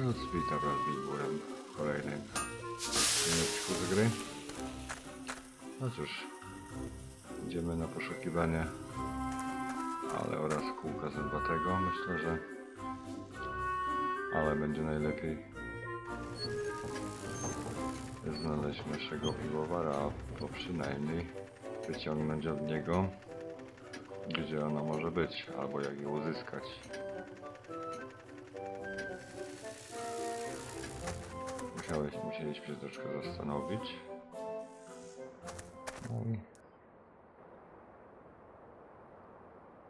No, witam was Piwowar w kolejnym odcinku z gry. No cóż, idziemy na poszukiwanie, ale oraz kółka zębatego. Myślę, że będzie najlepiej znaleźć naszego piwowara, bo przynajmniej wyciągnąć od niego, gdzie ono może być, albo jak je uzyskać. Musieliśmy się troszkę zastanowić. No i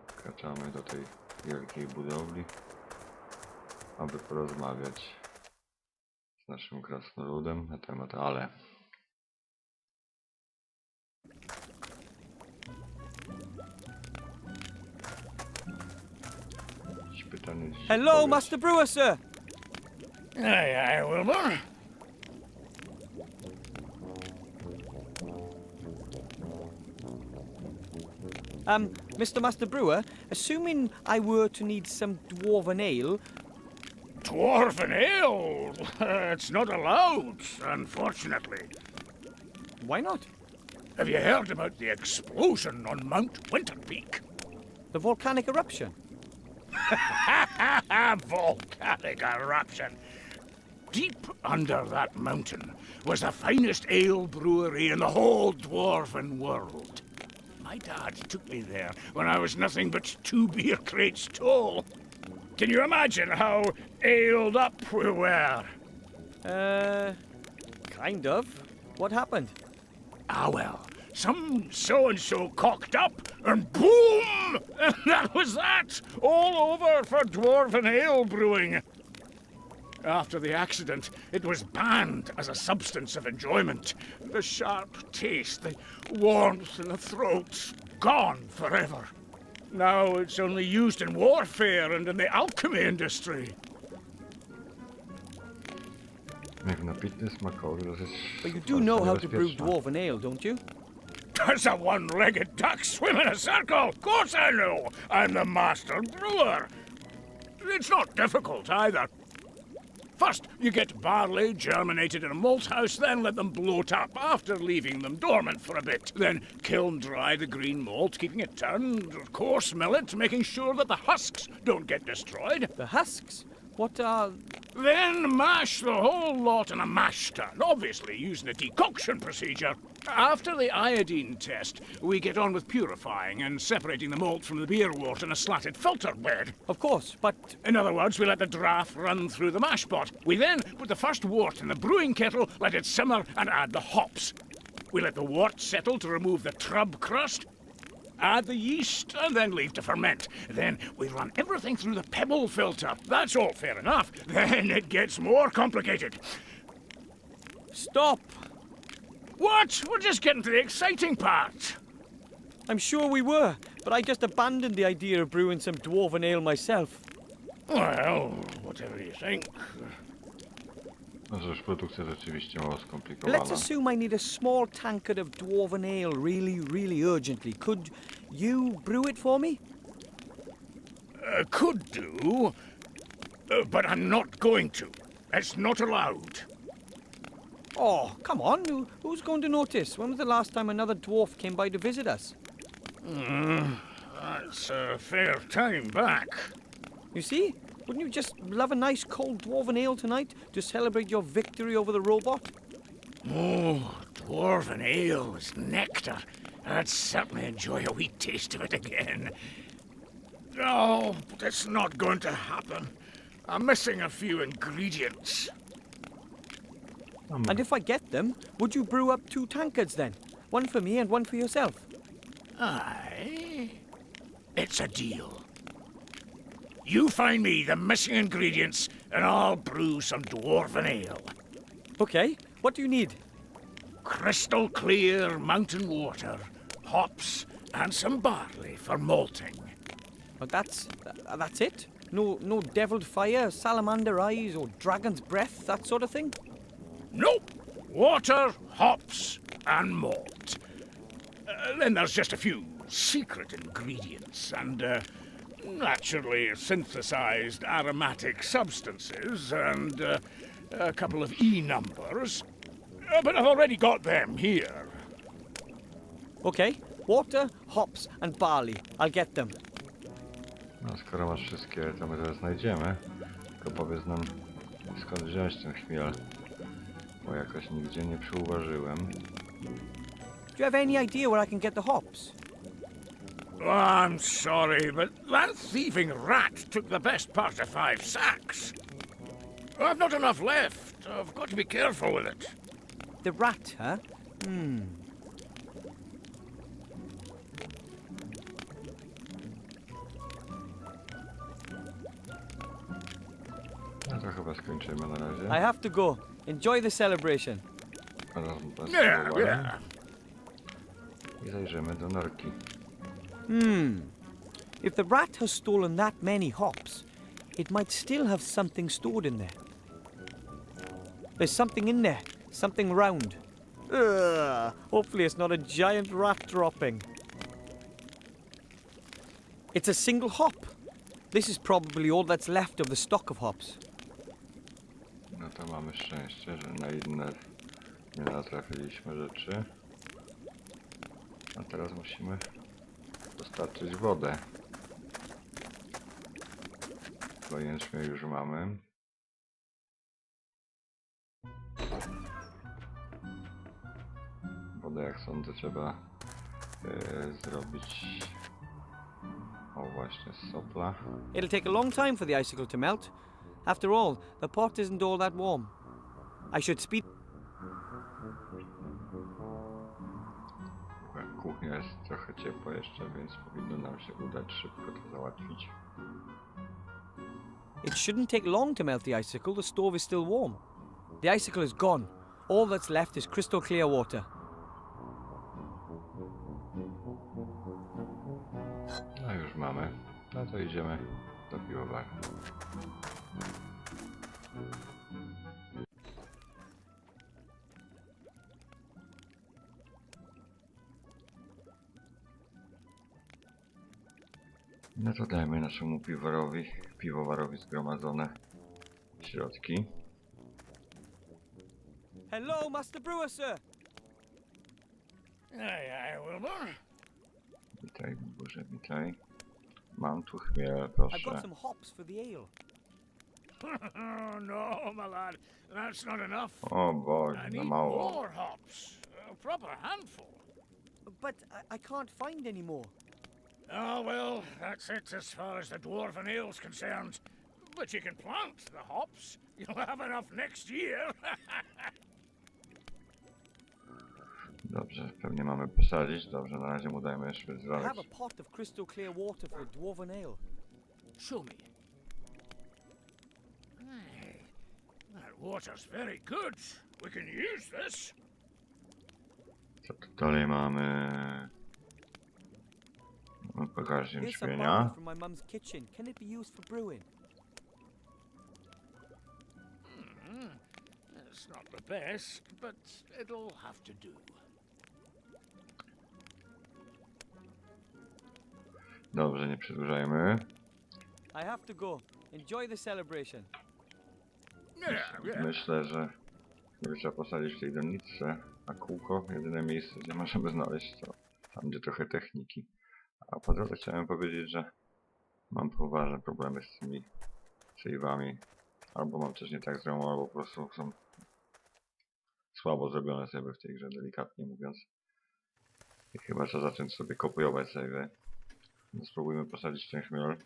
wkraczamy do tej wielkiej budowli, aby porozmawiać z naszym krasnoludem na temat ale. Pytanie dziś. Hello, Master Brewer, sir. Aye, aye, Wilbur. Mr. Master Brewer, assuming I were to need some dwarven ale... Dwarven ale? It's not allowed, unfortunately. Why not? Have you heard about the explosion on Mount Winterpeak? The volcanic eruption? Volcanic eruption. Deep under that mountain was the finest ale brewery in the whole dwarven world. My dad took me there when I was nothing but 2 beer crates tall. Can you imagine how aled up we were? Kind of. What happened? Ah, well, some so-and-so cocked up, and boom! And that was that! All over for dwarven ale brewing. After the accident, it was banned as a substance of enjoyment. The sharp taste, the warmth in the throat, gone forever. Now it's only used in warfare and in the alchemy industry. Jak napitny smakowy, dosyć. But you do know how to brew dwarven ale, don't you? Does a one-legged duck swim in a circle? Of course I know. I'm the master brewer. It's not difficult either. First, you get barley germinated in a malt house, then let them bloat up after leaving them dormant for a bit. Then kiln dry the green malt, keeping it turned, coarse mill it, making sure that the husks don't get destroyed. The husks? What are... Then mash the whole lot in a mash tun, obviously using a decoction procedure. After the iodine test, we get on with purifying and separating the malt from the beer wort in a slatted filter bed. Of course, but... In other words, we let the draft run through the mash pot. We then put the first wort in the brewing kettle, let it simmer, and add the hops. We let the wort settle to remove the trub crust, add the yeast, and then leave to ferment. Then we run everything through the pebble filter. That's all fair enough. Then it gets more complicated. Stop! What? We're just getting to the exciting part. I'm sure we were, but I just abandoned the idea of brewing some dwarven ale myself. Well, whatever you think. No cóż, produkcja rzeczywiście mało skomplikowana. Let's assume I need a small tankard of dwarven ale really urgently. Could you brew it for me? Could do, but I'm not going to. It's not allowed. Oh, come on. Who's going to notice? When was the last time another dwarf came by to visit us? That's a fair time back. You see? Wouldn't you just love a nice cold dwarven ale tonight to celebrate your victory over the robot? Oh, dwarven ale is nectar. I'd certainly enjoy a wee taste of it again. No, but it's not going to happen. I'm missing a few ingredients. And if I get them, would you brew up 2 tankards then? One for me and one for yourself. Aye. It's a deal. You find me the missing ingredients, and I'll brew some dwarven ale. Okay, what do you need? Crystal clear mountain water, hops, and some barley for malting. Well, that's it? No deviled fire, salamander eyes, or dragon's breath, that sort of thing? Nope. Water, hops, and malt. Then there's just a few secret ingredients, and naturally synthesized aromatic substances and a couple of E numbers. But I've already got them here. Okay, water, hops, and barley. I'll get them. No skoro masz wszystkie, to my zaraz znajdziemy. Tylko powiedz nam, skąd wziąć ten chmiel. Bo jakoś nigdzie nie przyuważyłem. Do you have any idea where I can get the hops? Oh, I'm sorry, but that thieving rat took the best part of 5 sacks. I've not enough left. I've got to be careful with it. The rat, huh? No to chyba skończymy na razie. I have to go. Enjoy the celebration. Teraz bez Yeah, spróbowania. yeah. I zajrzymy do norki. If the rat has stolen that many hops, it might still have something stored in there. There's something in there. Something round. Ugh, hopefully it's not a giant rat dropping. It's a single hop. This is probably all that's left of the stock of hops. No to mamy szczęście, że na inne nie natrafiliśmy rzeczy. A teraz musimy dostarczyć wodę. Bo jęczmień już mamy. Wodę, jak sądzę, trzeba zrobić, o właśnie, z sopla. It'll take a long time for the icicle to melt. After all, the pot isn't all that warm. I should speed... Kuchnia jest trochę ciepła jeszcze, więc powinno nam się udać szybko to załatwić. It shouldn't take long to melt the icicle. The stove is still warm. The icicle is gone. All that's left is crystal clear water. No już mamy. No to idziemy do Piwowaru. No to dajmy naszemu piwowarowi zgromadzone środki. Hello, Master Brewer, sir. Aye, aye, Wilbur. Witaj, Boże, witaj. Mam tu chmiel, I've got proszę. some hops for the ale. Oh, no, my lad. That's not enough. O Boże, I za need mało. more hops. A proper handful. But I can't find any more. Oh, well, that's it as far as the dwarven ale's concerned. But you can plant the hops. You'll have enough next year. Dobrze, pewnie mamy posadzić. Dobrze, na razie mu dajmy jeszcze I zrobić. have a pot of crystal clear water for the dwarven ale. Show me. Aye, that water's very good. We can use this. Co tu dalej mamy? Mamy bagaż Here's some jęczmienia. barley from my mum's kitchen. Can it be used for brewing? It's not the best, but it'll have to do. Dobrze, nie przedłużajmy. I have to go. Enjoy the celebration. Yeah, yeah. Myślę, że trzeba posadzić w tej doniczce, a kółko, jedyne miejsce, gdzie możemy znaleźć, to tam, gdzie trochę techniki. A po drodze chciałem powiedzieć, że mam poważne problemy z tymi save'ami. Albo mam coś nie tak zrobione, albo po prostu są słabo zrobione sobie w tej grze, delikatnie mówiąc. I chyba trzeba zacząć sobie kopiować save'y. No, spróbujmy posadzić ten chmiel.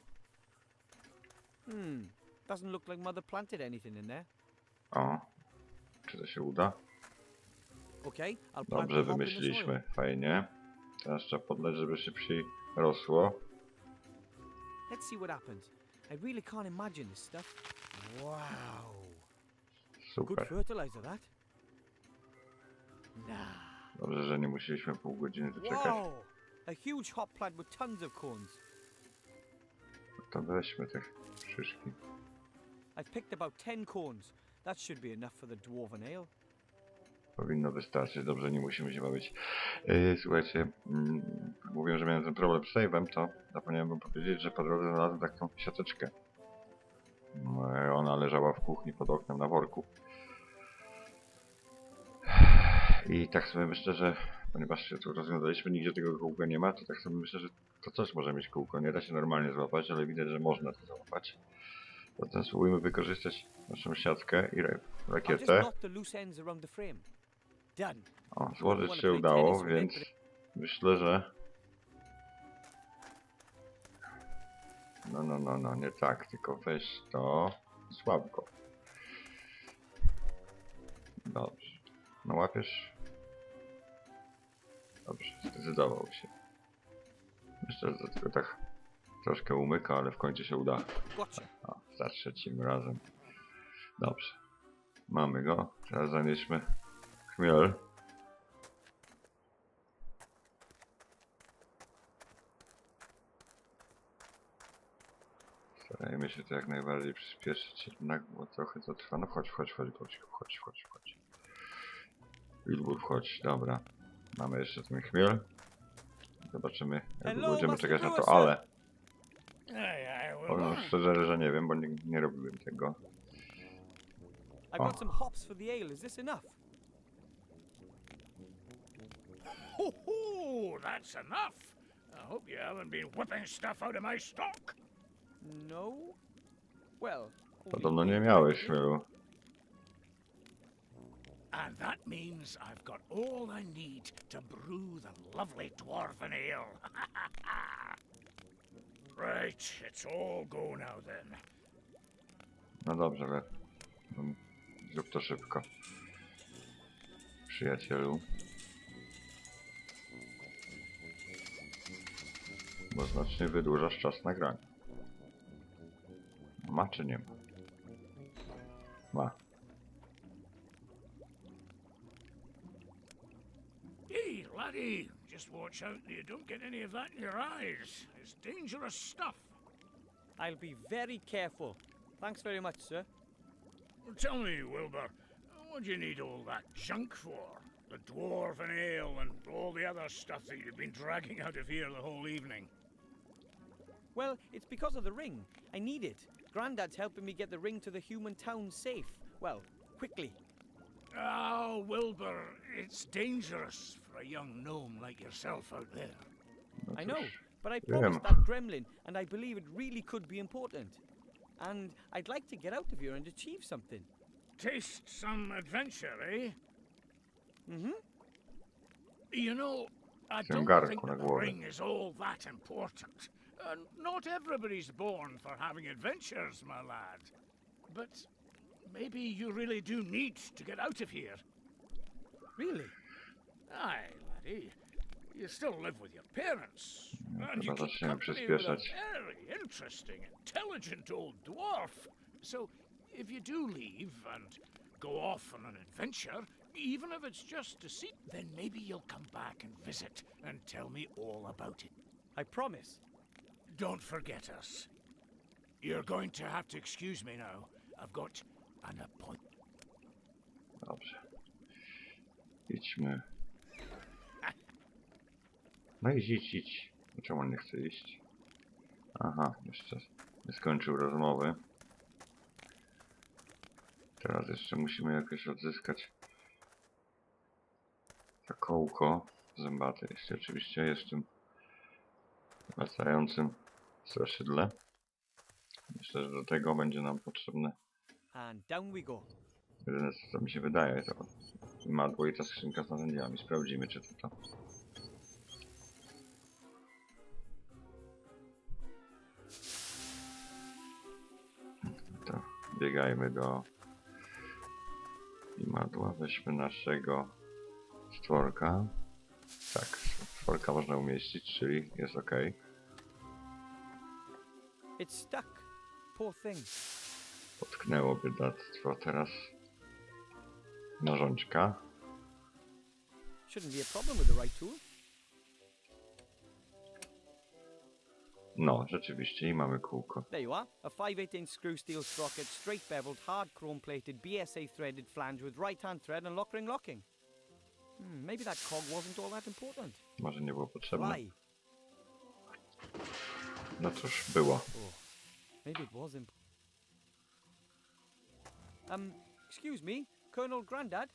Doesn't look like mother planted anything in there. O, czy to się uda? Okay, I'll plant Dobrze the hop in the soil. wymyśliliśmy, fajnie. Teraz trzeba podleć, żeby szybciej rosło. Let's see what happens. I really can't imagine this stuff. Wow. Good Super. fertilizer, that. Nah. Dobrze, że nie musieliśmy pół godziny tu czekać. Wow. A huge hop plant with tons of cones. To weźmy te szyszki. I've picked about 10 cones. That should be enough for the dwarven ale. Powinno wystarczyć. Dobrze, nie musimy się bawić. Słuchajcie, mówiłem, że miałem ten problem z save'em, to zapomniałem wam powiedzieć, że po drodze znalazłem taką siateczkę. Ona leżała w kuchni pod oknem na worku. I tak sobie myślę, że ponieważ się tu rozwiązaliśmy, nigdzie tego kółka nie ma, to tak sobie myślę, że to coś może mieć kółko. Nie da się normalnie złapać, ale widać, że można to złapać. Zatem spróbujmy wykorzystać naszą siatkę i rakietę. O, złożyć się udało, więc myślę, że... No, nie tak, tylko weź to, złap go. Dobrze. No łapiesz? Dobrze, zdecydował się. Myślę, że tylko tak troszkę umyka, ale w końcu się uda. O, za trzecim razem. Dobrze. Mamy go. Teraz zanieśmy chmiel. Starajmy się to jak najbardziej przyspieszyć. Jednak bo trochę to trwa. No chodź. Wilbur, chodź. Dobra. Mamy jeszcze ten chmiel. Zobaczymy, jak długo będziemy czekać na to, ale... Powiem szczerze, że nie wiem, bo nie robiłem tego. I've got some hops for the ale. Is this enough? Ho, that's enough. I hope you haven't been whipping stuff out of my stock. No. Well. Podobno nie miałeś chmielu. And that means I've got all I need to brew the lovely dwarven ale. Right, it's all go now then. No dobrze, ale... Zrób to szybko. Przyjacielu. Bo znacznie wydłużasz czas nagrania. Ma czy nie ma? Ma. Hey, laddie, just watch out that you don't get any of that in your eyes. It's dangerous stuff. I'll be very careful. Thanks very much, sir. Tell me, Wilbur, what do you need all that junk for? The dwarven ale and all the other stuff that you've been dragging out of here the whole evening. Well, it's because of the ring. I need it. Grandad's helping me get the ring to the human town safe. Well, quickly. Oh, Wilbur, it's dangerous for a young gnome like yourself out there. No I know, cóż, but I wiem. promised that gremlin, and I believe it really could be important. And I'd like to get out of here and achieve something. Taste some adventure, eh? Mm-hmm. You know, I Tym don't garnku think na the głowę. ring is all that important. Not everybody's born for having adventures, my lad. But maybe you really do need to get out of here. Really? Aye, laddie. You still live with your parents. And you chyba keep zaczniemy company with a przyspieszać. very interesting, intelligent old dwarf. So, if you do leave and go off on an adventure, even if it's just to see, then maybe you'll come back and visit and tell me all about it. I promise. Don't forget us. You're going to have to excuse me now. I've got an appointment. Dobrze. Idźmy. No idź. Dlaczego on nie chce iść? Aha, jeszcze nie skończył rozmowy. Teraz jeszcze musimy jakoś odzyskać to kołko zębate, jeśli oczywiście jest w tym wracającym straszydle. Myślę, że do tego będzie nam potrzebne And down we go. jedyne co mi się wydaje to madło i ta skrzynka z narzędziami. Sprawdzimy czy to. To biegajmy do imadła, weźmy naszego stworka. Tak, stworka można umieścić, czyli jest ok. It's stuck. Poor thing. Potknęło biedactwo. Teraz narzędzika. Shouldn't be a problem with the right tool. No, rzeczywiście i mamy kółko. There you are. A 5/8" screw steel sprocket, straight beveled, hard chrome plated, BSA threaded flange with right hand thread and lock ring locking. Maybe that cog wasn't all that important. Może nie było potrzebne. Why? No cóż, było. Oh, maybe it was important. Excuse me, Colonel Grandad?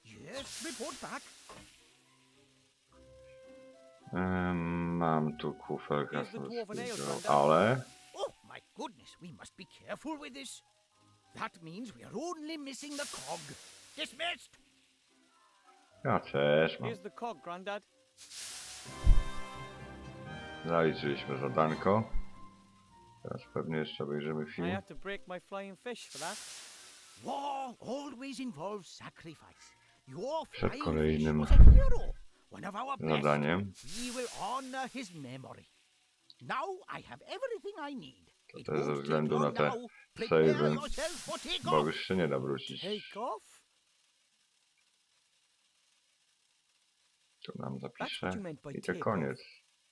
Yes, report back. Mam tu kufel Here's the dwarven ale, krasnoludzkiego, Grandad. ale... Oh, my goodness, we must be careful with this. That means we are only missing the cog. Dismissed! Ja też mam. Here's the cog, Grandad. Zaliczyliśmy zadanko. Teraz pewnie jeszcze obejrzymy I film. had to break my flying fish for that. War always involves sacrifice. Your Przed flying kolejnym fish was a hero, one of our best. zadaniem. We will honor his memory. Now I have everything I need. To It też ze won't względu take na long te now. Prepare save'y, yourself for bo takeoff. już się nie da wrócić. Take off? Tu nam That's zapiszę. what you meant by I to take koniec.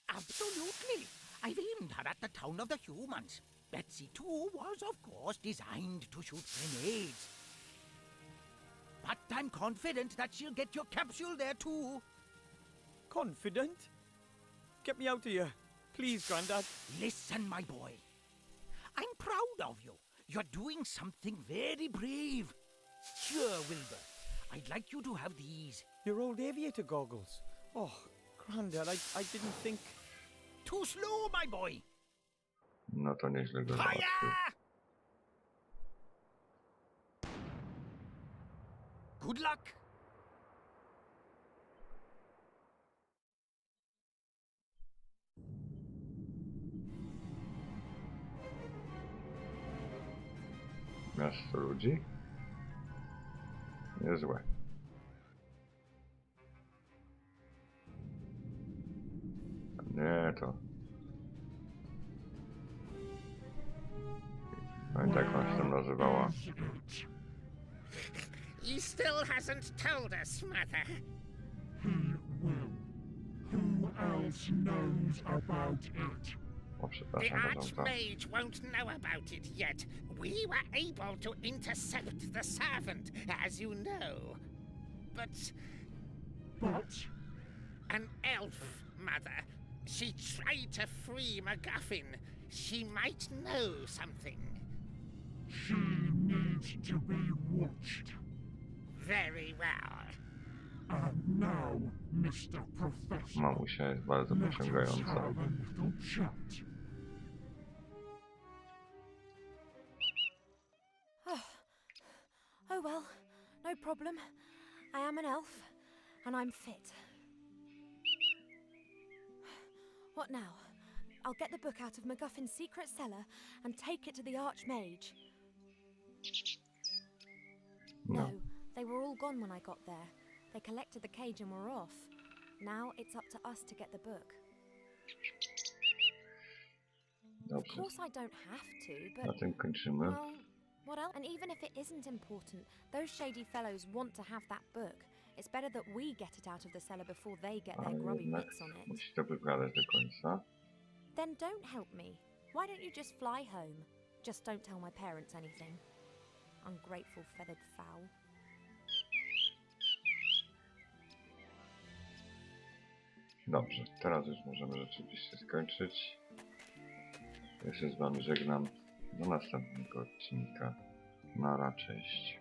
Absolutely. I've aimed her at the town of the humans. Betsy, too, was of course designed to shoot grenades. But I'm confident that she'll get your capsule there too. Confident? Get me out of here. Please, Grandad. Listen, my boy. I'm proud of you. You're doing something very brave. Sure, Wilbur. I'd like you to have these. Your old aviator goggles. Oh, Grandad, I didn't think... Too slow, my boy. No to nieźle go załatwił. Fire! Good luck. Miasto ludzi? Niezłe. Nie, to... Pamiętam, jak ona się tam nazywała. He still hasn't told us, Mother. He will. Who else knows about it? O, The przepraszam, zarządza. Archmage won't know about it yet. We were able to intercept the servant, as you know. But But an elf, Mother. She tried to free MacGuffin. She might know something. she needs to be watched. Very well. And now, Mr. Professor, Mamusia jest bardzo let us pociągająca. have a little chat. Oh well, no problem. I am an elf, and I'm fit. What now? I'll get the book out of MacGuffin's secret cellar and take it to the Archmage. No, they were all gone when I got there. They collected the cage and were off. Now it's up to us to get the book. Of Dobrze, course I don't have to, na but... tym kończymy. Well, what else? And even if it isn't important, those shady fellows want to have that book. It's better that we get it out of the cellar before they get their Ale grubby jednak mitts on it. musi to wygadać do końca. Then don't help me. Why don't you just fly home? Just don't tell my parents anything. Ungrateful feathered fowl. Dobrze, teraz już możemy rzeczywiście skończyć. Ja się z wami żegnam. Do następnego odcinka. Nara, cześć.